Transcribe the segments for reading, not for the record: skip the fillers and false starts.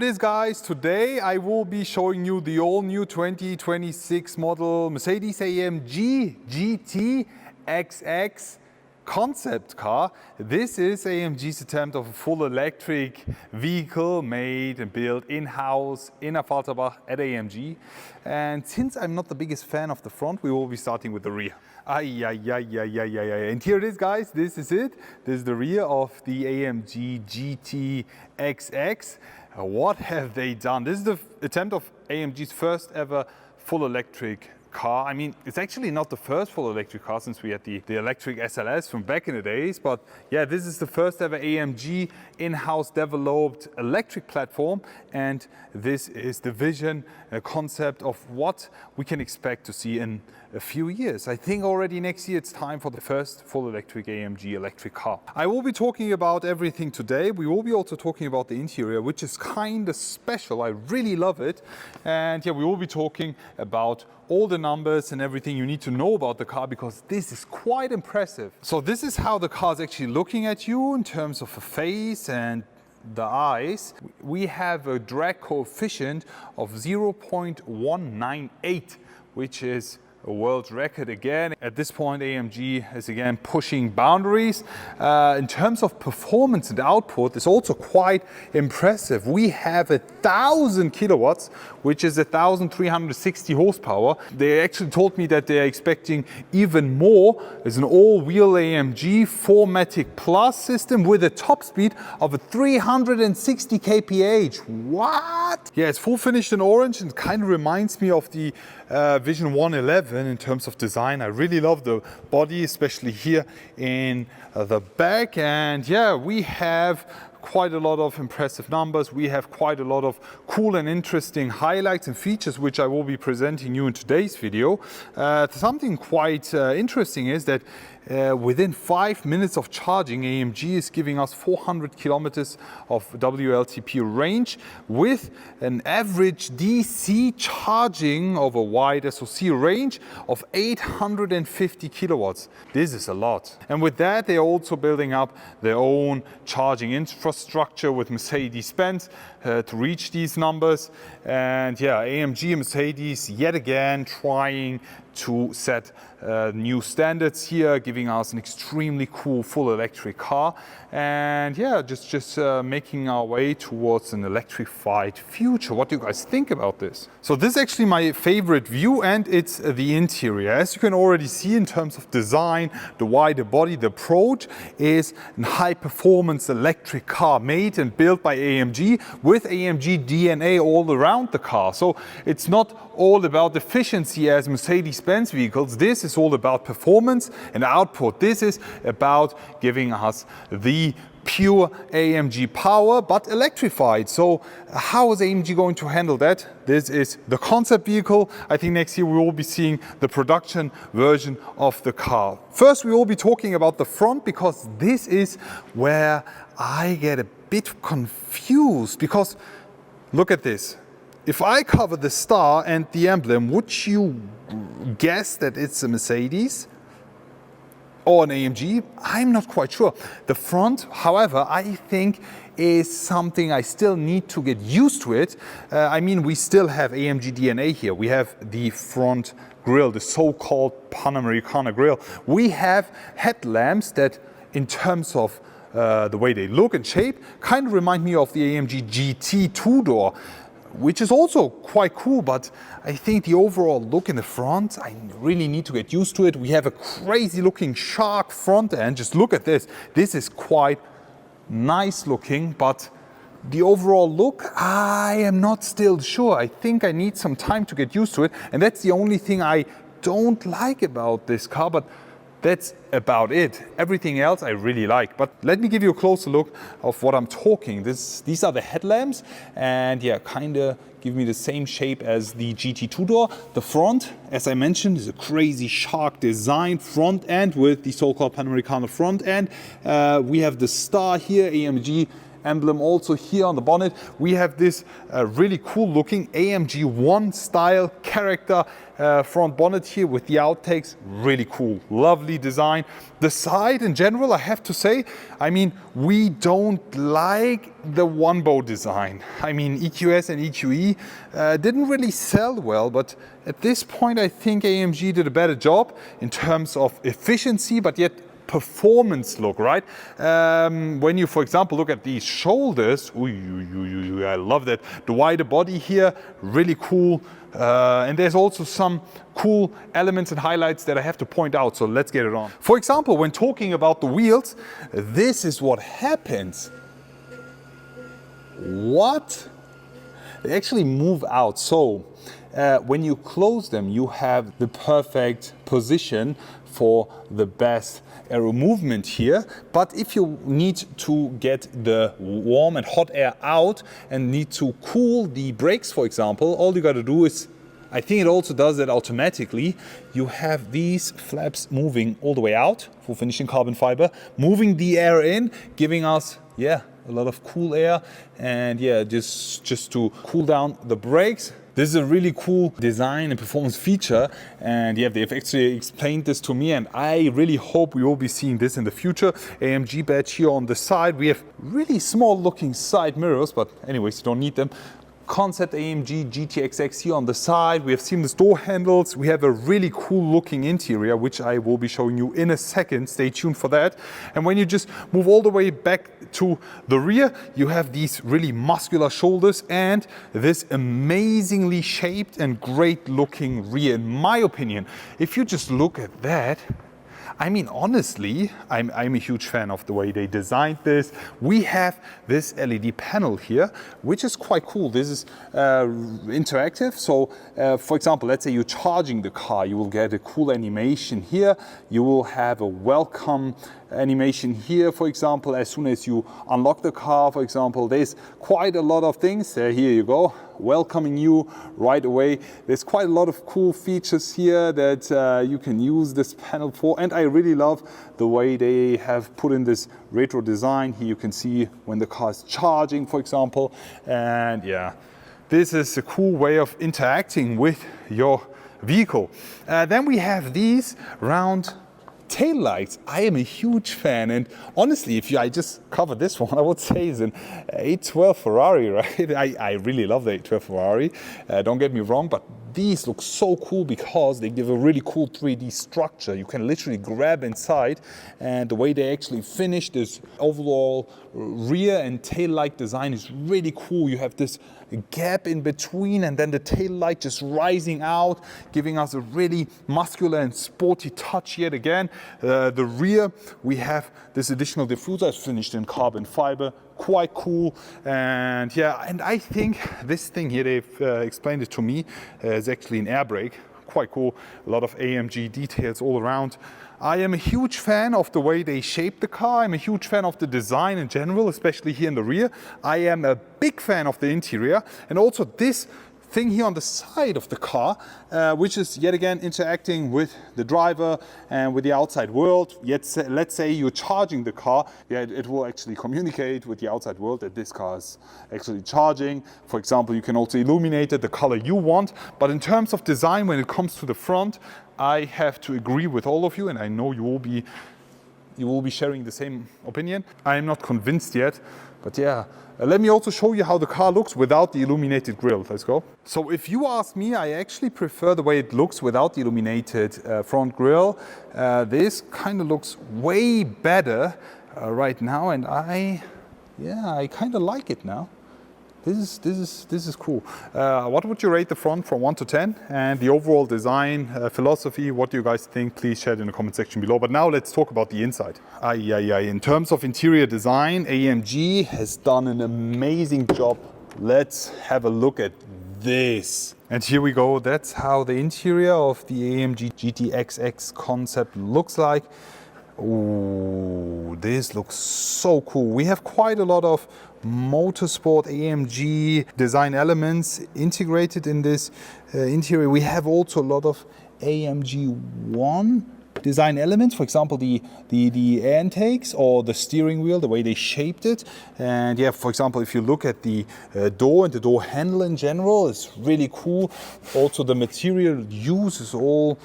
it is, guys. Today I will be showing you the all-new 2026 model Mercedes AMG GT XX concept car. This is AMG's attempt of a full electric vehicle made and built in-house in Affalterbach at AMG. And since I'm not the biggest fan of the front, we will be starting with the rear. And here it is, guys. This is it. This is the rear of the AMG GT XX. What have they done? This is the attempt of AMG's first ever full electric car. I mean, it's actually not the first full electric car since we had the electric SLS from back in the days, but yeah, this is the first ever AMG in-house developed electric platform, and this is the vision, concept of what we can expect to see in a few years. I think already next year it's time for the first full electric AMG electric car. I will be talking about everything today. We will be also talking about the interior, which is kind of special. I really love it. And yeah, we will be talking about all the numbers and everything you need to know about the car, because this is quite impressive. So this is how the car is actually looking at you in terms of the face and the eyes. We have a drag coefficient of 0.198, which is a world record again. At this point, AMG is again pushing boundaries. In terms of performance and output, it's also quite impressive. We have 1,000 kilowatts, which is 1,360 horsepower. They actually told me that they're expecting even more. It's an all-wheel AMG 4MATIC Plus system with a top speed of 360 kph. What? Yeah, it's full finished in orange and kind of reminds me of the Vision 111 in terms of design. I really love the body, especially here in the back. And yeah, we have quite a lot of impressive numbers. We have quite a lot of cool and interesting highlights and features which I will be presenting you in today's video. Something quite interesting is that within 5 minutes of charging, AMG is giving us 400 kilometers of WLTP range with an average DC charging of a wide SoC range of 850 kilowatts. This is a lot. And with that, they're also building up their own charging infrastructure with Mercedes Benz to reach these numbers. And yeah, AMG and Mercedes yet again trying to set new standards here, giving us an extremely cool full electric car, and yeah, just making our way towards an electrified future. What do you guys think about this? So this is actually my favorite view, and it's the interior. As you can already see in terms of design, the wider body, the approach is a high performance electric car made and built by AMG with AMG DNA all around the car. So it's not all about efficiency as Mercedes-Benz vehicles. This is all about performance and output. This is about giving us the pure AMG power, but electrified. So how is AMG going to handle that? This is the concept vehicle. I think next year we will be seeing the production version of the car. First, we will be talking about the front, because this is where I get a bit confused, because look at this. If I cover the star and the emblem, would you guess that it's a Mercedes or an AMG? I'm not quite sure. The front, however, I think is something I still need to get used to it. I mean, we still have AMG DNA here. We have the front grille, the so-called Panamericana grille. We have headlamps that, in terms of the way they look and shape, kind of remind me of the AMG GT two-door, which is also quite cool, but I think the overall look in the front, I really need to get used to it. We have a crazy looking shark front end. Just look at this. This is quite nice looking, but the overall look, I am not still sure. I think I need some time to get used to it, and that's the only thing I don't like about this car, but that's about it. Everything else I really like. But let me give you a closer look of what I'm talking. These are the headlamps, and yeah, kind of give me the same shape as the GT two-door. The front, as I mentioned, is a crazy shark design front end with the so-called Panamericana front end. We have the star here, AMG emblem also here on the bonnet. We have this really cool looking AMG 1 style character front bonnet here with the outtakes. Really cool, lovely design. The side in general, I have to say, I mean, we don't like the one bow design. I mean, EQS and EQE didn't really sell well, but at this point I think AMG did a better job in terms of efficiency, but yet performance look, right? When you, for example, look at these shoulders, I love that. The wider body here, really cool. And there's also some cool elements and highlights that I have to point out, so let's get it on. For example, when talking about the wheels, this is what happens. What? They actually move out. So when you close them, you have the perfect position for the best aero movement here. But if you need to get the warm and hot air out and need to cool the brakes, for example, all you got to do is, I think it also does that automatically, you have these flaps moving all the way out for finishing carbon fiber, moving the air in, giving us, yeah, a lot of cool air, and yeah, just to cool down the brakes. This is a really cool design and performance feature, and yeah, they've actually explained this to me, and I really hope we will be seeing this in the future. AMG badge here on the side. We have really small looking side mirrors, but anyways, you don't need them. Concept AMG GT XX here on the side. We have seamless door handles. We have a really cool looking interior, which I will be showing you in a second. Stay tuned for that. And when you just move all the way back to the rear, you have these really muscular shoulders and this amazingly shaped and great looking rear. In my opinion, if you just look at that, I mean, honestly, I'm a huge fan of the way they designed this. We have this LED panel here, which is quite cool. This is interactive. So, for example, let's say you're charging the car, you will get a cool animation here. You will have a welcome animation here, for example, as soon as you unlock the car, for example. There's quite a lot of things. Here you go, welcoming you right away. There's quite a lot of cool features here that you can use this panel for, and I really love the way they have put in this retro design. Here you can see when the car is charging, for example, and yeah, this is a cool way of interacting with your vehicle. Then we have these round tail lights. I am a huge fan, and honestly, if I just cover this one, I would say it's an 812 Ferrari, right? I really love the 812 Ferrari, don't get me wrong, but these look so cool because they give a really cool 3D structure. You can literally grab inside, and the way they actually finish this overall rear and tail light design is really cool. You have this gap in between, and then the tail light just rising out, giving us a really muscular and sporty touch yet again. The rear, we have this additional diffuser finished in carbon fiber. Quite cool, and yeah, and I think this thing here, they've explained it to me, is actually an air brake. Quite cool, a lot of AMG details all around. I am a huge fan of the way they shape the car. I'm a huge fan of the design in general, especially here in the rear. I am a big fan of the interior, and also this thing here on the side of the car, which is yet again interacting with the driver and with the outside world. Yet, let's say you're charging the car, yeah, it will actually communicate with the outside world that this car is actually charging. For example, you can also illuminate it the color you want. But in terms of design, when it comes to the front, I have to agree with all of you, and I know you will be sharing the same opinion. I am not convinced yet, but yeah. Let me also show you how the car looks without the illuminated grille. Let's go. So if you ask me, I actually prefer the way it looks without the illuminated front grille. This kind of looks way better right now, and I kind of like it now. This is cool. What would you rate the front from 1 to 10? And the overall design philosophy, what do you guys think? Please share it in the comment section below. But now let's talk about the inside. In terms of interior design, AMG has done an amazing job. Let's have a look at this. And here we go. That's how the interior of the AMG GT XX concept looks like. Ooh, this looks so cool. We have quite a lot of motorsport AMG design elements integrated in this interior. We have also a lot of AMG 1 design elements, for example, the air intakes or the steering wheel, the way they shaped it. And yeah, for example, if you look at the door and the door handle in general, it's really cool. Also, the material used is all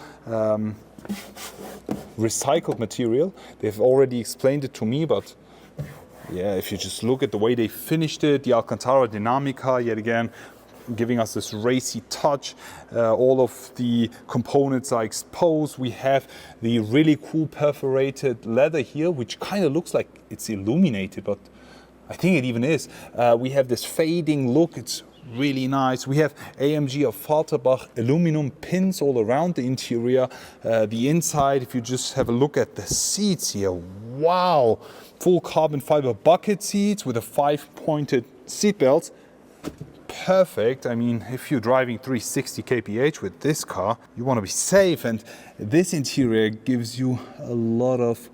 recycled material. They've already explained it to me, but yeah, if you just look at the way they finished it, the Alcantara Dinamica, yet again, giving us this racy touch. All of the components are exposed. We have the really cool perforated leather here, which kind of looks like it's illuminated, but I think it even is. We have this fading look. It's really nice. We have AMG Falterbach aluminum pins all around the interior. The inside, if you just have a look at the seats here, wow! Full carbon fiber bucket seats with a 5-pointed seat belts. Perfect. I mean, if you're driving 360 kph with this car, you want to be safe, and this interior gives you a lot of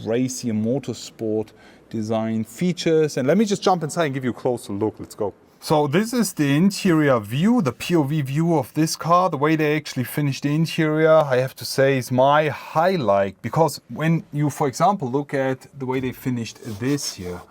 racy and motorsport design features. And let me just jump inside and give you a closer look. Let's go. So this is the interior view, the POV view of this car. The way they actually finished the interior, I have to say, is my highlight. Because when you, for example, look at the way they finished this here,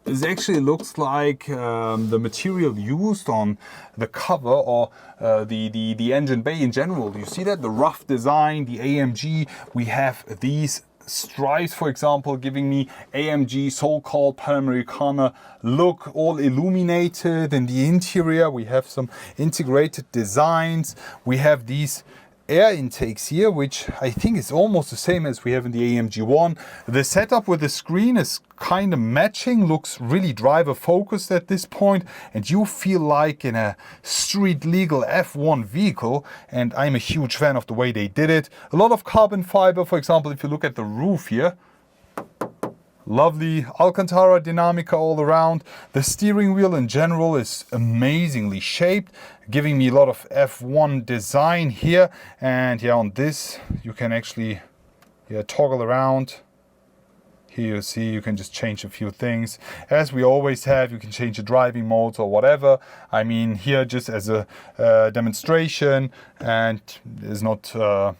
this actually looks like the material used on the cover or the engine bay in general. You see that? The rough design, the AMG, we have these stripes, for example, giving me AMG so-called Panamericana look, all illuminated. In the interior, we have some integrated designs. We have these air intakes here, which I think is almost the same as we have in the AMG 1. The setup with the screen is kind of matching, looks really driver focused at this point, and you feel like in a street legal F1 vehicle, and I'm a huge fan of the way they did it. A lot of carbon fiber, for example, if you look at the roof here, lovely Alcantara Dinamica all around. The steering wheel in general is amazingly shaped, giving me a lot of F1 design here. And yeah, on this you can actually toggle around. Here you see you can just change a few things. As we always have, you can change the driving modes or whatever. I mean, here just as a demonstration, and is not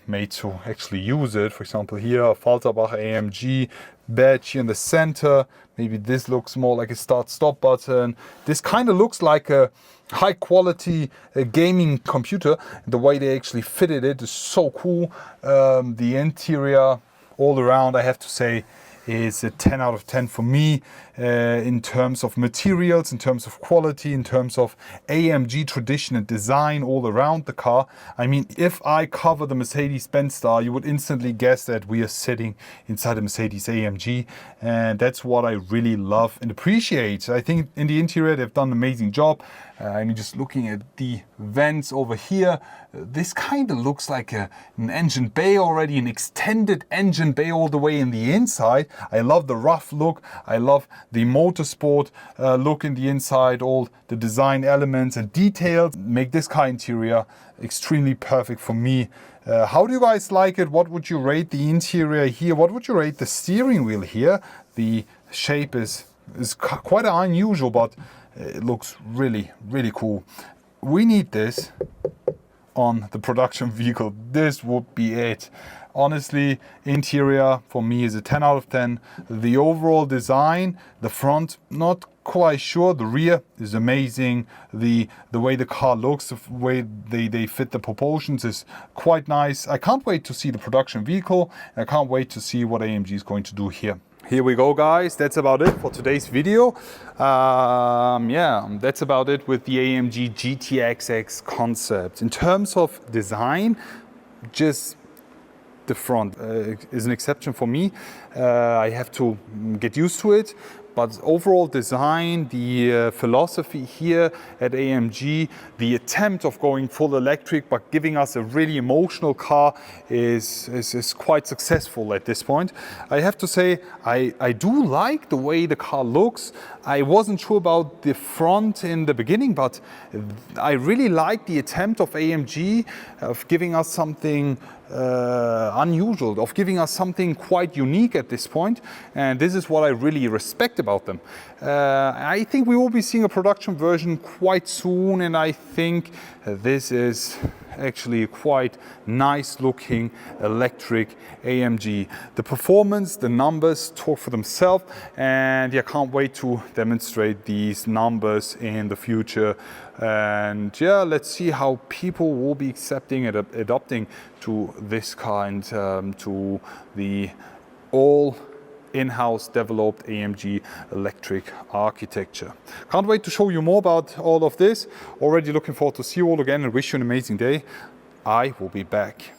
made to actually use it. For example, here a Falterbach AMG badge here in the center. Maybe this looks more like a start-stop button. This kind of looks like a high-quality gaming computer. The way they actually fitted it is so cool. The interior all around, I have to say, is a 10 out of 10 for me in terms of materials, in terms of quality, in terms of AMG tradition and design all around the car. I mean, if I cover the Mercedes Benz star, you would instantly guess that we are sitting inside a Mercedes AMG, and that's what I really love and appreciate. I think in the interior they've done an amazing job. I mean, just looking at the vents over here, this kind of looks like an engine bay already, an extended engine bay all the way in the inside. I love the rough look. I love the motorsport look in the inside. All the design elements and details make this car interior extremely perfect for me. How do you guys like it? What would you rate the interior here? What would you rate the steering wheel here? The shape is quite unusual, but it looks really, really cool. We need this on the production vehicle. This would be it. Honestly, interior for me is a 10 out of 10. The overall design, the front, not quite sure. The rear is amazing. The way the car looks, the way they fit the proportions is quite nice. I can't wait to see the production vehicle. I can't wait to see what AMG is going to do here. Here we go, guys. That's about it for today's video. Yeah, that's about it with the AMG GT XX concept. In terms of design, just the front is an exception for me. I have to get used to it. But overall design, the philosophy here at AMG, the attempt of going full electric but giving us a really emotional car is quite successful at this point. I have to say, I do like the way the car looks. I wasn't sure about the front in the beginning, but I really like the attempt of AMG of giving us something unusual, of giving us something quite unique at this point, and this is what I really respect about them. I think we will be seeing a production version quite soon, and I think this is actually a quite nice looking electric AMG. The performance, the numbers talk for themselves, and yeah, can't wait to demonstrate these numbers in the future. And yeah, let's see how people will be accepting and adopting to this kind, to the all in-house developed AMG electric architecture. Can't wait to show you more about all of this. Already looking forward to see you all again and wish you an amazing day. I will be back.